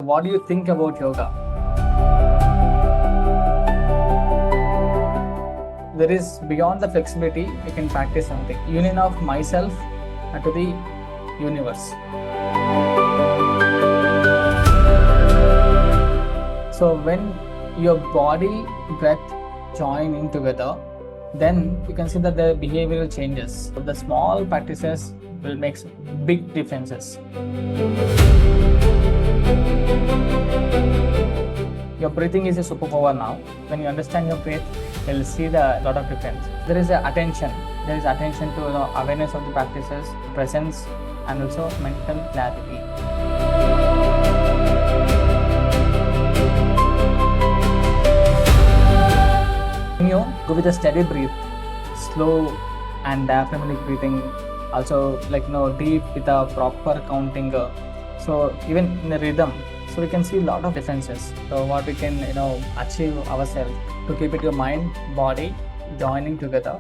what do you think about yoga? There is beyond the flexibility, you can practice something. Union of myself to the universe. So when your body, breath join in together, then you can see that the behavioral changes. The small practices will make big differences. Your breathing is a superpower now. When you understand your breath, you'll see the lot of difference. There is attention. There is attention to awareness of the practices, presence, and also mental clarity. When you go with a steady breath, slow and diaphragmatic breathing, also deep with a proper counting. So even in the rhythm, so we can see a lot of differences. So what we can achieve ourselves to keep it your mind, body joining together.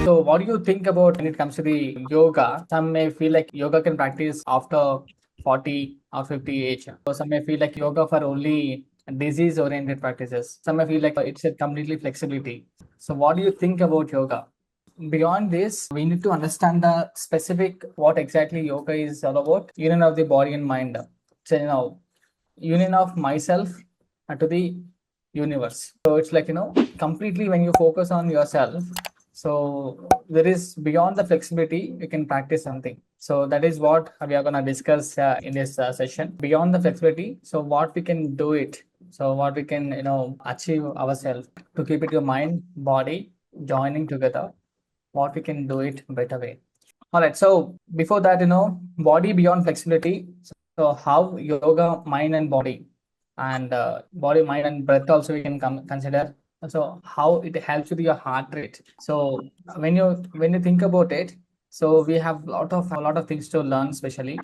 So what do you think about when it comes to the yoga? Some may feel like yoga can practice after 40 or 50 age. So some may feel like yoga for only disease-oriented practices. Some may feel like it's a completely flexibility. So what do you think about yoga? Beyond this, we need to understand the specific what exactly yoga is all about. Union of the body and mind. So union of myself to the universe. So it's completely when you focus on yourself. So there is beyond the flexibility, you can practice something. So that is what we are going to discuss in this session. Beyond the flexibility, so what we can do it. So what we can achieve ourselves to keep it your mind, body joining together. What we can do it better way. All right. So before that, body beyond flexibility. So how yoga, mind and body, and body, mind and breath also we can consider. So how it helps with your heart rate. So when you think about it, so we have a lot of things to learn, especially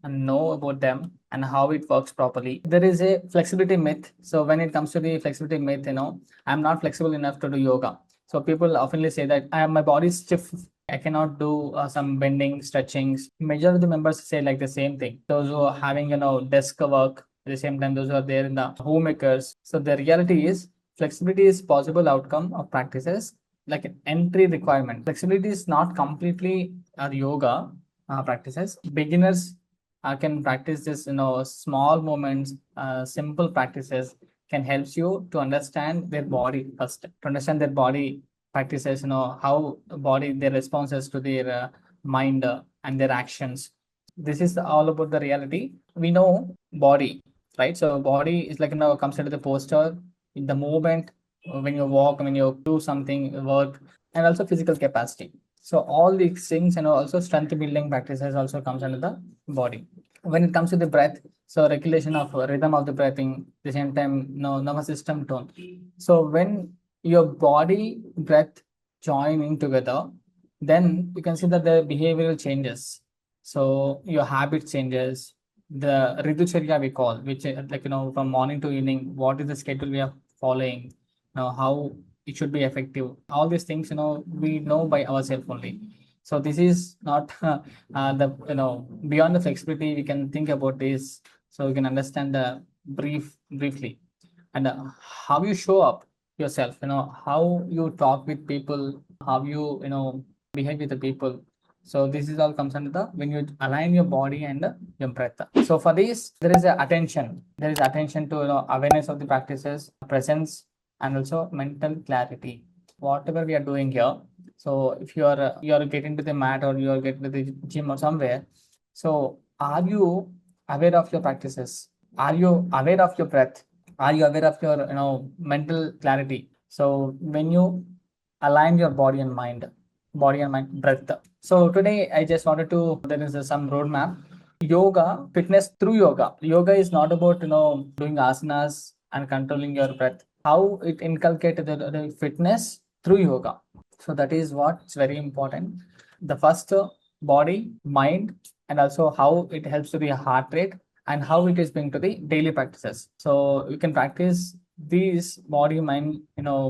and know about them and how it works properly. There is a flexibility myth. So when it comes to the flexibility myth, I'm not flexible enough to do yoga. So people oftenly say that my body is stiff. I cannot do some bending, stretchings. Majority of the members say like the same thing. Those who are having desk work at the same time, those who are there in the homemakers. So the reality is flexibility is possible outcome of practices like an entry requirement. Flexibility is not completely yoga practices. Beginners can practice this, small movements, simple practices can help you to understand their body first, to understand their body practices, how the body, their responses to their mind and their actions. This is all about the reality. We know body, right? So body is comes into the posture, in the movement, when you walk, when you do something, work, and also physical capacity. So all these things, also strength building practices also comes under the body. When it comes to the breath, so regulation of rhythm of the breathing, the same time, nervous system tone. So when your body, breath join in together, then you can see that the behavioral changes. So your habit changes. The ritucharya we call, which from morning to evening, what is the schedule we are following, how it should be effective. All these things, we know by ourselves only. So this is not the beyond the flexibility. We can think about this, so we can understand the briefly, and how you show up yourself. How you talk with people, how you behave with the people. So this is all comes under the when you align your body and your breath. So for this, there is attention. There is attention to awareness of the practices, presence, and also mental clarity. Whatever we are doing here. So if you are getting to the mat or you are getting to the gym or somewhere, so are you aware of your practices? Are you aware of your breath? Are you aware of your mental clarity? So when you align your body and mind, breath. So today I just wanted to there is some roadmap. yoga, fitness through yoga. Yoga is not about doing asanas and controlling your breath. How it inculcated the fitness through yoga. So that is what's very important. The first body, mind, and also how it helps to the heart rate and how it is being to the daily practices. So you can practice these body mind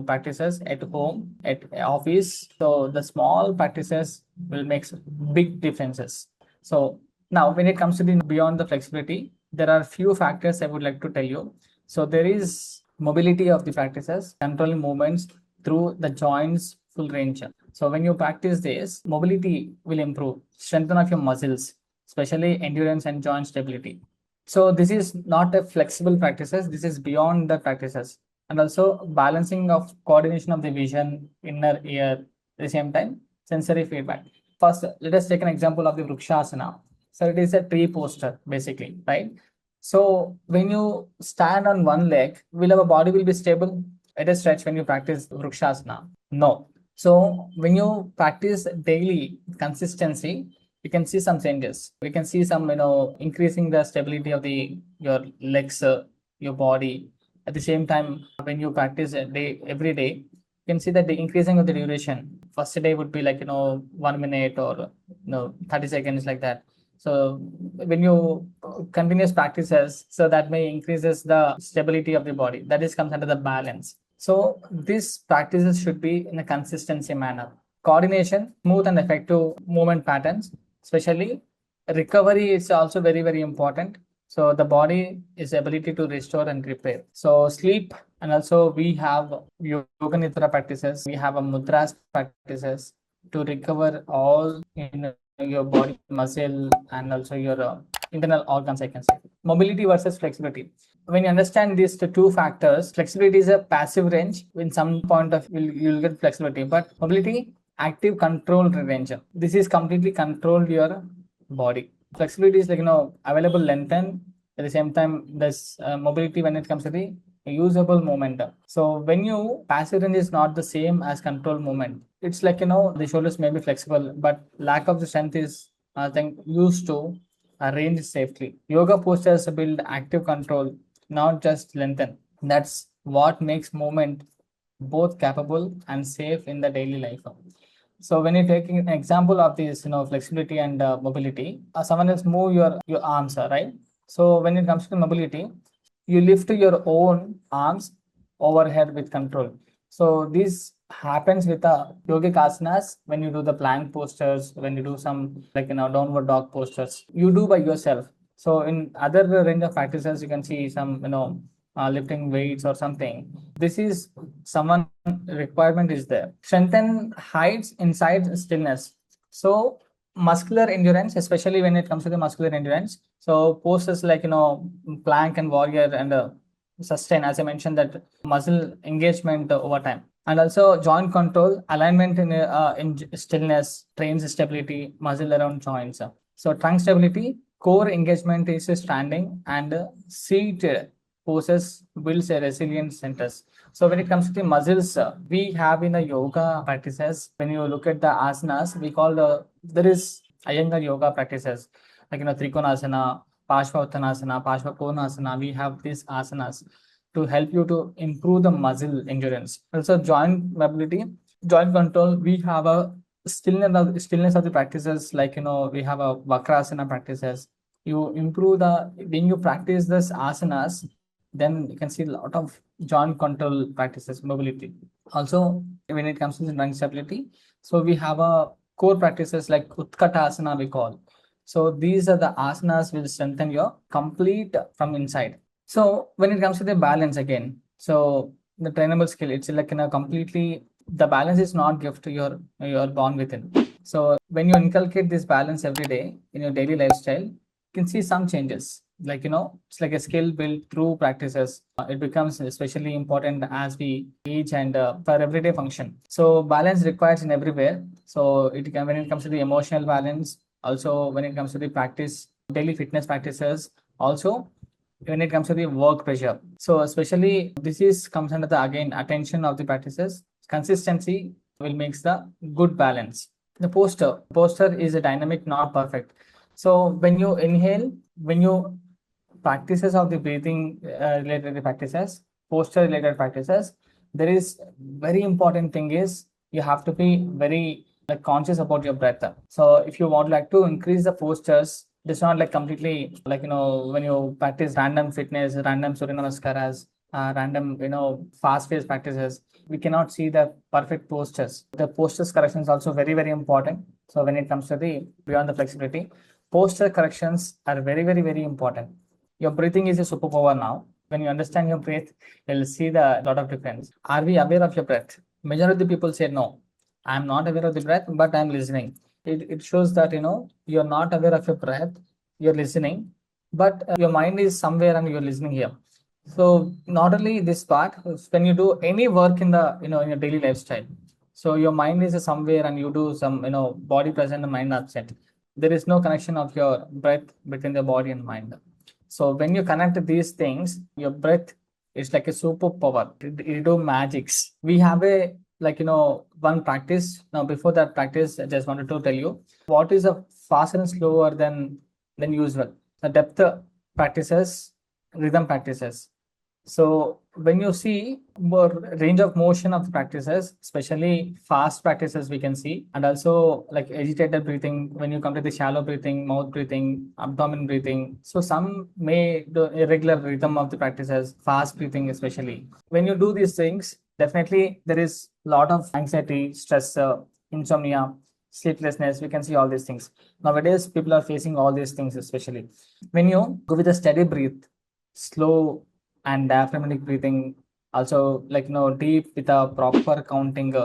practices at home, at office. So the small practices will make big differences. So now, when it comes to the beyond the flexibility, there are few factors I would like to tell you. So there is mobility of the practices, controlling movements through the joints full range. So when you practice this, mobility will improve, strengthen of your muscles, especially endurance and joint stability. So this is not a flexible practices. This is beyond the practices, and also balancing of coordination of the vision, inner ear, at the same time sensory feedback. First, let us take an example of the Vrikshasana. So it is a tree poster, basically, right? So when you stand on one leg, will our body will be stable at a stretch when you practice Vrikshasana? No. So when you practice daily consistency, you can see some changes. We can see some, increasing the stability of the your legs, your body. At the same time, when you practice a day every day, you can see that the increasing of the duration. First day would be like 1 minute or 30 seconds like that. So when you continuous practices, so that may increases the stability of the body. That is comes under the balance. So these practices should be in a consistency manner. Coordination, smooth and effective movement patterns, especially recovery is also very, very important. So the body is ability to restore and repair. So sleep, and also we have yoga nidra practices. We have a mudras practices to recover all in your body muscle and also your internal organs, I can say. Mobility versus flexibility. When you understand these two factors, flexibility is a passive range. In some point of you'll get flexibility, but mobility active controlled range. This is completely controlled your body. Flexibility is like available lengthen. At the same time, this mobility when it comes to the usable movement. So when you passive range is not the same as control movement. It's like the shoulders may be flexible, but lack of the strength is I think used to arrange safely. Yoga postures build active control, not just lengthen. That's what makes movement both capable and safe in the daily life. So when you're taking an example of this, flexibility and mobility, someone else move your arms, right? So when it comes to mobility, you lift your own arms overhead with control. So this happens with the yogic asanas when you do the plank postures, when you do some like downward dog postures, you do by yourself. So in other range of practices, you can see some lifting weights or something. This is someone requirement is there. Strengthen hides inside stillness. So muscular endurance, especially when it comes to the muscular endurance. So postures like plank and warrior and sustain, as I mentioned, that muscle engagement over time. And also joint control, alignment in stillness, trains stability, muscle around joints. So trunk stability, core engagement is standing and seated poses builds a resilient centers. So when it comes to the muscles, we have in the yoga practices, when you look at the asanas, we call there is Iyengar yoga practices like Trikonasana, Parshva Konasana. We have these asanas to help you to improve the muscle endurance. Also joint mobility, joint control. We have a stillness of the practices like we have a Vakrasana practices. You improve the when you practice this asanas, then you can see a lot of joint control practices, mobility. Also, when it comes to the lung stability, so we have a core practices like Utkatasana we call. So these are the asanas will strengthen your complete from inside. So when it comes to the balance again, so the trainable skill, it's like completely the balance is not gift you're born within. So when you inculcate this balance every day in your daily lifestyle, you can see some changes. Like it's like a skill built through practices. It becomes especially important as we age and for everyday function. So balance requires in everywhere. So it can when it comes to the emotional balance, also when it comes to the practice, daily fitness practices, also when it comes to the work pressure. So especially this is comes under the again attention of the practices. Consistency will makes the good balance. The poster is a dynamic, not perfect. So when you inhale, when you practices of the breathing related practices, posture related practices, there is very important thing is you have to be very like conscious about your breath. So if you want like to increase the postures, it's not like completely like when you practice random fitness, random Surya Namaskaras, random fast paced practices, we cannot see the perfect postures. The postures correction is also very very important. So when it comes to the beyond the flexibility, posture corrections are very very very important. Your breathing is a superpower now. When you understand your breath, you'll see the lot of difference. Are we aware of your breath? Majority of the people say no. I'm not aware of the breath, but I'm listening. It shows that you're not aware of your breath. You're listening, but your mind is somewhere and you're listening here. So not only this part, when you do any work in the in your daily lifestyle, so your mind is somewhere and you do some body present and mind absent. There is no connection of your breath between the body and mind. So when you connect these things, your breath is like a superpower. It do magics. We have a one practice. Now before that practice, I just wanted to tell you what is a faster and slower than usual. The depth practices, rhythm practices. So when you see more range of motion of practices, especially fast practices, we can see, and also like agitated breathing. When you come to the shallow breathing, mouth breathing, abdomen breathing. So some may do irregular rhythm of the practices, fast breathing, especially. When you do these things, definitely there is a lot of anxiety, stress, insomnia, sleeplessness. We can see all these things. Nowadays, people are facing all these things, especially when you go with a steady breath, slow and diaphragmatic breathing, also like deep with a proper counting.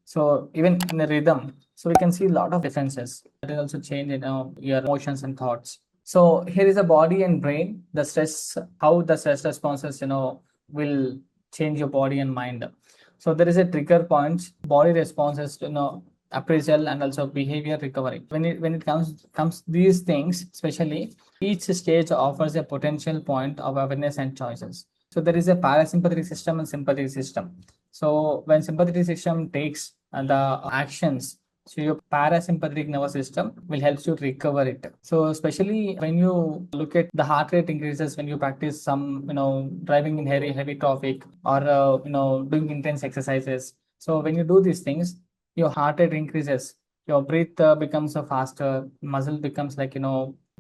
So even in the rhythm, so we can see a lot of differences. That will also change your emotions and thoughts. So here is the body and brain, the stress, how the stress responses will change your body and mind. So there is a trigger points, body responses to appraisal and also behavior recovery. When it comes these things, especially each stage offers a potential point of awareness and choices. So there is a parasympathetic system and sympathetic system. So when sympathetic system takes the actions, so your parasympathetic nervous system will help you recover it. So especially when you look at the heart rate increases when you practice some driving in heavy traffic or doing intense exercises. So when you do these things, your heart rate increases, your breath becomes faster, muscle becomes like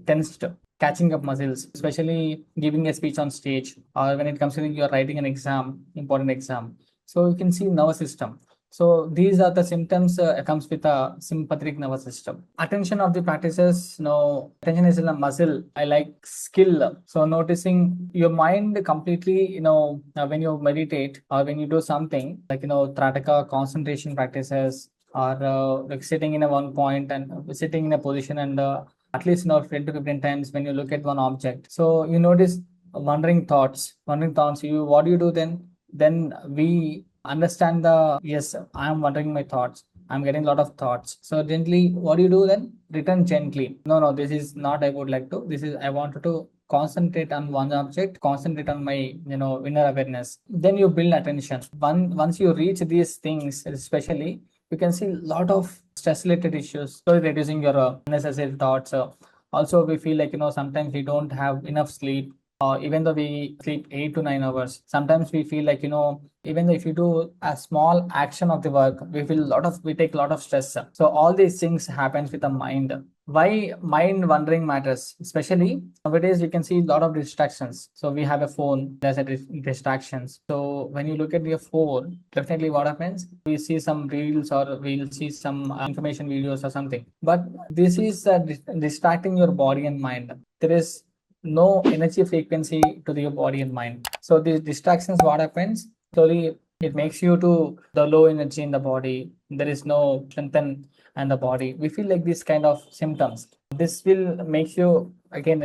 tensed, catching up muscles, especially giving a speech on stage or when it comes to you're writing an exam, important exam. So you can see nervous system. So these are the symptoms comes with a sympathetic nervous system. Attention of the practices, attention is in a muscle. I like skill. So noticing your mind completely, when you meditate or when you do something like, Trataka concentration practices or like sitting in a one point and sitting in a position and at least 10 to 15 times when you look at one object. So you notice wandering thoughts. What do you do then? Then we understand the yes, I am wondering my thoughts. I'm getting a lot of thoughts. So gently, what do you do then? Return gently. No, no, this is not I would like to. This is I wanted to concentrate on one object, concentrate on my inner awareness. Then you build attention. Once you reach these things, especially you can see a lot of stress related issues. So reducing your unnecessary thoughts. Also, we feel like sometimes we don't have enough sleep. Even though we sleep 8 to 9 hours, sometimes we feel like even though if you do a small action of the work, we take a lot of stress. So all these things happens with the mind. Why mind wandering matters, especially nowadays we can see a lot of distractions. So we have a phone, there's a distractions. So when you look at your phone, definitely what happens, we see some reels or we'll see some information videos or something, but this is distracting your body and mind. There is no energy frequency to your body and mind. So these distractions, what happens? Slowly, it makes you to the low energy in the body. There is no strengthen and the body. We feel like this kind of symptoms. This will make you again,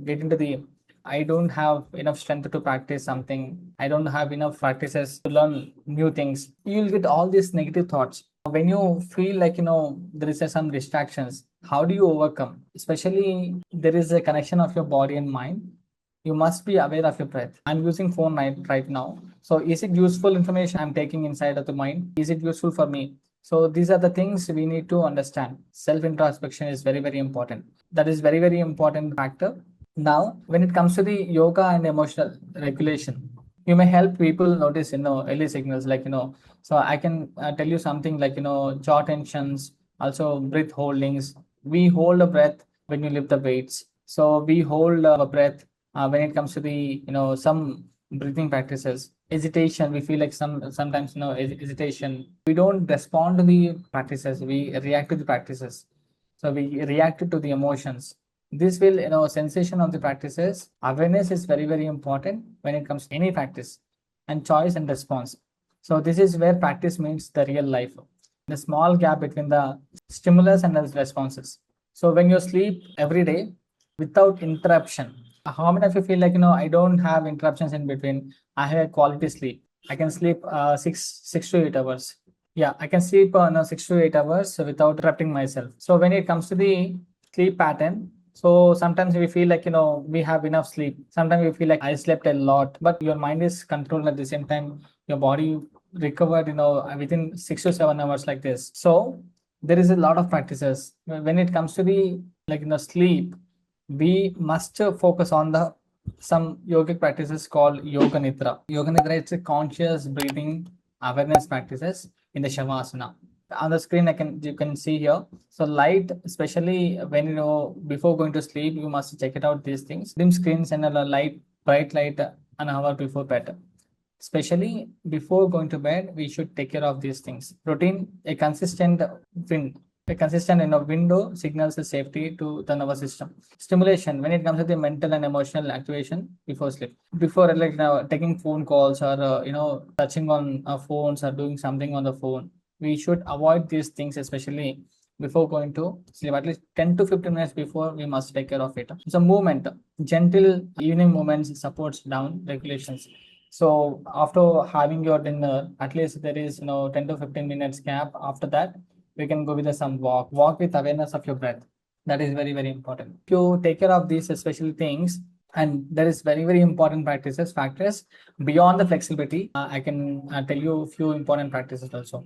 get into the I don't have enough strength to practice something. I don't have enough practices to learn new things. You'll get all these negative thoughts. When you feel like, there is some distractions, how do you overcome? Especially there is a connection of your body and mind. You must be aware of your breath. I'm using phone right now. So is it useful information I'm taking inside of the mind? Is it useful for me? So these are the things we need to understand. Self introspection is very, very important. That is very, very important factor. Now, when it comes to the yoga and emotional regulation, you may help people notice, early signals like, so I can tell you something like, jaw tensions, also breath holdings. We hold a breath when you lift the weights. So we hold a breath when it comes to the, some breathing practices. Hesitation, we feel like sometimes, hesitation. We don't respond to the practices, we react to the practices. So we react to the emotions. This will, sensation of the practices. Awareness is very, very important when it comes to any practice, and choice and response. So this is where practice meets the real life. The small gap between the stimulus and the responses. So when you sleep every day without interruption, how many of you feel like, I don't have interruptions in between? I have a quality sleep. I can sleep 6 to 8 hours. Yeah, I can sleep 6 to 8 hours without interrupting myself. So when it comes to the sleep pattern, so sometimes we feel like, we have enough sleep. Sometimes we feel like I slept a lot, but your mind is controlled at the same time. Your body recovered, within 6 to 7 hours like this. So there is a lot of practices. When it comes to the like, sleep, we must focus on the some yogic practices called yoga nidra. Yoga nidra, it's a conscious breathing awareness practices in the shavasana. On the screen, you can see here. So light, especially when before going to sleep, you must check it out these things. Dim screens and a light, bright light an hour before bed. Especially before going to bed, we should take care of these things. Routine, a consistent wind, a consistent window signals the safety to the nervous system. Stimulation, when it comes to the mental and emotional activation before sleep. Before like now taking phone calls or touching on phones or doing something on the phone, we should avoid these things, especially before going to sleep. At least 10 to 15 minutes before, we must take care of it. So movement, gentle evening movements supports down regulations. So after having your dinner, at least there is 10 to 15 minutes gap. After that, we can go with some walk with awareness of your breath. That is very, very important. If you take care of these special things, and there is very, very important practices factors beyond the flexibility. I can tell you a few important practices also.